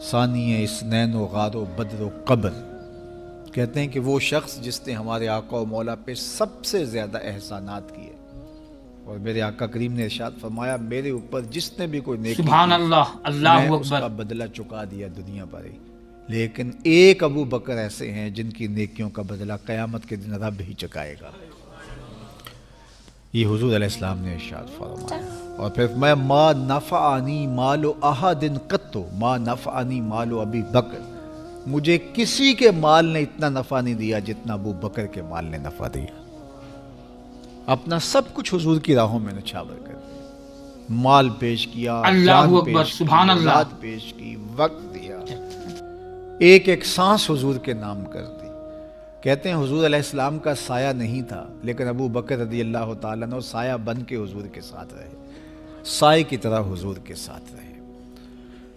ثانی اسنین و غار و بدر و قبر. کہتے ہیں کہ وہ شخص جس نے ہمارے آقا و مولا پہ سب سے زیادہ احسانات کیے، اور میرے آقا کریم نے ارشاد فرمایا میرے اوپر جس نے بھی کوئی نیکی سبحان کی اللہ، اللہ میں اس اکبر۔ کا بدلہ چکا دیا دنیا پر ہی. لیکن ایک ابو بکر ایسے ہیں جن کی نیکیوں کا بدلہ قیامت کے دن رب ہی چکائے گا. یہ حضور علیہ السلام نے ارشاد فرمایا. اور پھر میں ما نفعنی مال احد قط ما نفعنی مال ابی بکر، مجھے کسی کے مال نے اتنا نفع نہیں دیا جتنا ابو بکر کے مال نے نفع دیا. اپنا سب کچھ حضور کی راہوں میں نچھاور کر دیا، مال پیش کیا، اللہ جان اکبر، پیش کی، سبحان اللہ۔ اولاد پیش کی، وقت دیا، ایک ایک سانس حضور کے نام کر دی. کہتے ہیں حضور علیہ السلام کا سایہ نہیں تھا، لیکن ابو بکر رضی اللہ تعالیٰ عنہ سایہ بن کے حضور کے ساتھ رہے، سائے کی طرح حضور کے ساتھ رہے.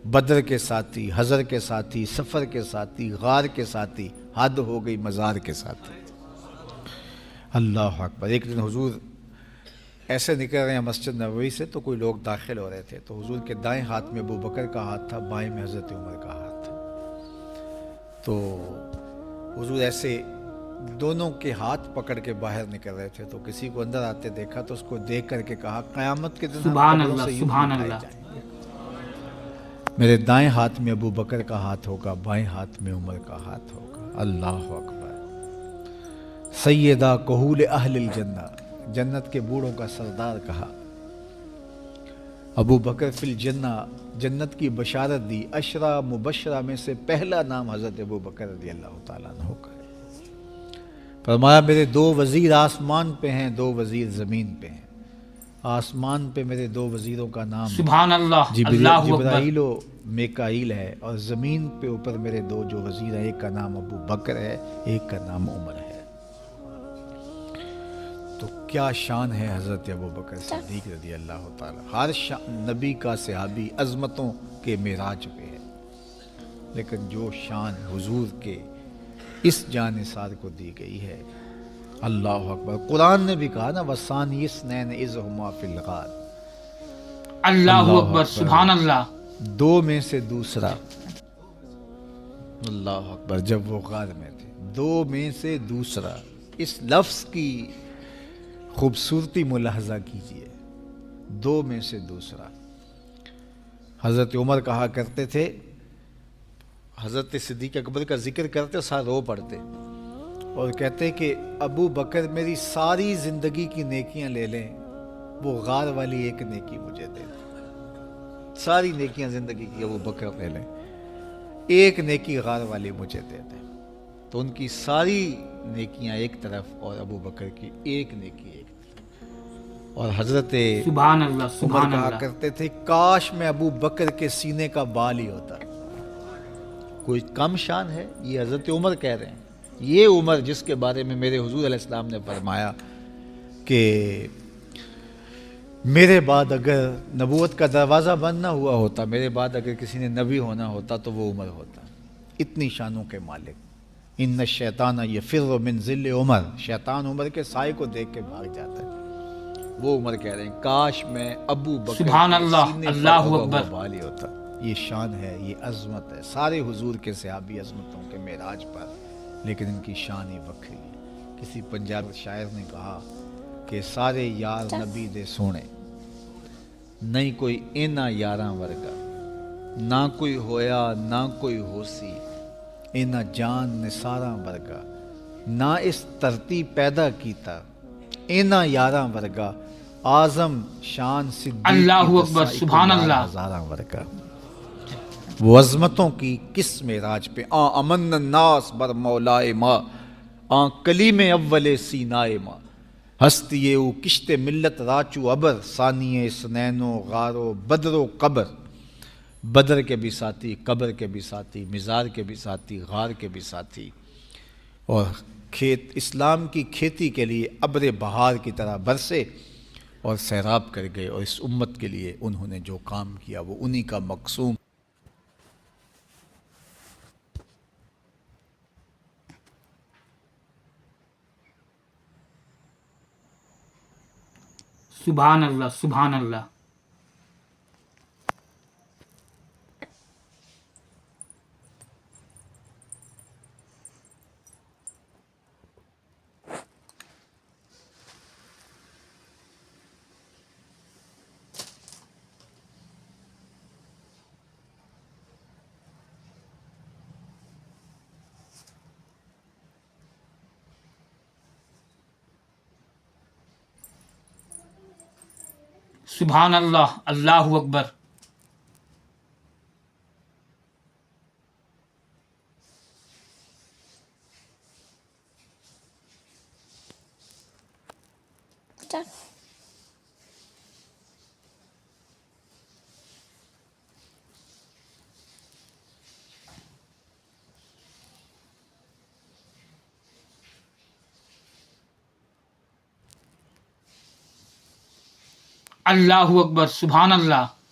بدر کے ساتھی، حضر کے ساتھی، سفر کے ساتھی، غار کے ساتھی، حد ہو گئی مزار کے ساتھی. اللہ اکبر. ایک دن حضور ایسے نکل رہے ہیں مسجد نبوی سے تو کوئی لوگ داخل ہو رہے تھے، تو حضور کے دائیں ہاتھ میں ابو بکر کا ہاتھ تھا، بائیں میں حضرت عمر کا ہاتھ تھا. تو حضور ایسے دونوں کے ہاتھ پکڑ کے باہر نکل رہے تھے، تو کسی کو اندر آتے دیکھا تو اس کو دیکھ کر کے کہا قیامت کے دن ہم سبحان قبروں اللہ، سے یوں سبحان اٹھائے اللہ۔ جائیں گے. میرے دائیں ہاتھ میں ابو بکر کا ہاتھ ہوگا، بائیں ہاتھ میں عمر کا ہاتھ ہوگا. اللہ اکبر. سیدہ کہول اہل الجنہ، جنت کے بوڑھوں کا سردار کہا. ابو بکر فی الجنہ، جنت کی بشارت دی. عشرہ مبشرہ میں سے پہلا نام حضرت ابو بکر رضی اللہ تعالیٰ عنہ کا ہے. فرمایا میرے دو وزیر آسمان پہ ہیں، دو وزیر زمین پہ ہیں. آسمان پہ میرے دو وزیروں کا نام سبحان اللہ، اللہ اکبر۔ جبرائیل و میکائیل ہے، اور زمین پہ اوپر میرے دو جو وزیر ہیں، ایک کا نام ابو بکر ہے، ایک کا نام عمر ہے. تو کیا شان ہے حضرت ابو بکر صدیق رضی اللہ تعالیٰ. ہر نبی کا صحابی عظمتوں کے معراج پہ ہے، لیکن جو شان حضور کے اس جان نثار کو دی گئی ہے، اللہ اکبر. قرآن نے بھی کہا نا وَثَانِيَ اثْنَيْنِ إِذْ هُمَا فِي الْغَارِ. اللہ اکبر، سبحان اللہ۔ دو میں سے دوسرا. اللہ اکبر. جب وہ غار میں تھے، دو میں سے دوسرا. اس لفظ کی خوبصورتی ملاحظہ کیجئے، دو میں سے دوسرا. حضرت عمر کہا کرتے تھے، حضرت صدیق اکبر کا ذکر کرتے ساتھ رو پڑتے اور کہتے کہ ابو بکر میری ساری زندگی کی نیکیاں لے لیں، وہ غار والی ایک نیکی مجھے دے دیں. ساری نیکیاں زندگی کی ابو بکر لے لیں، ایک نیکی غار والی مجھے دے دیں. تو ان کی ساری نیکیاں ایک طرف اور ابو بکر کی ایک نیکی ایک طرف. اور حضرت سبحان اللہ، عمر سبحان کہا اللہ۔ کرتے تھے کاش میں ابو بکر کے سینے کا بال ہی ہوتا. کوئی کم شان ہے؟ یہ حضرت عمر کہہ رہے ہیں. یہ عمر جس کے بارے میں میرے حضور علیہ السلام نے فرمایا کہ میرے بعد اگر نبوت کا دروازہ بند نہ ہوا ہوتا، میرے بعد اگر کسی نے نبی ہونا ہوتا تو وہ عمر ہوتا. اتنی شانوں کے مالک. ان الشیطان یفر من ظل عمر، شیطان عمر کے سائے کو دیکھ کے بھاگ جاتا ہے. وہ عمر کہہ رہے ہیں کاش میں ابو بکر سبحان کے اللہ، سینے پر اللہ ہوگا اکبر۔ ہوا بال ہی ہوتا. یہ شان ہے، یہ عظمت ہے. سارے حضور کے صحابی عظمتوں کے معراج پر، لیکن ان کی شان ہی وکری ہے. کسی پنجاب شاعر نے کہا کہ سارے یار نبی دے سونے، نہیں کوئی اینا یاراں ورگا، نہ کوئی ہویا نہ کوئی ہوسی، اینا جان نثاراں ورگا، نہ اس دھرتی پیدا کیتا، اینا یاراں ورگا، اعظم شان صدیق اللہ کی اکبر، دسائی سبحان کو یار اللہ۔ ہزاراں ورگا. وہ عظمتوں کی کس معراج پہ امن الناس بر مولائے ما، کلیم اول سینائے ما، ہستی او کشت ملت راچو ابر، ثانی اسنین و غار و بدر و قبر. بدر کے بھی ساتھی، قبر کے بھی ساتھی، مزار کے بھی ساتھی، غار کے بھی ساتھی. اور اسلام کی کھیتی کے لیے ابر بہار کی طرح برسے اور سیراب کر گئے. اور اس امت کے لیے انہوں نے جو کام کیا وہ انہی کا مقصوم. سبحان اللہ، سبحان اللہ۔ سبحان اللہ، اللہ اکبر۔ اللہ اکبر، سبحان اللہ۔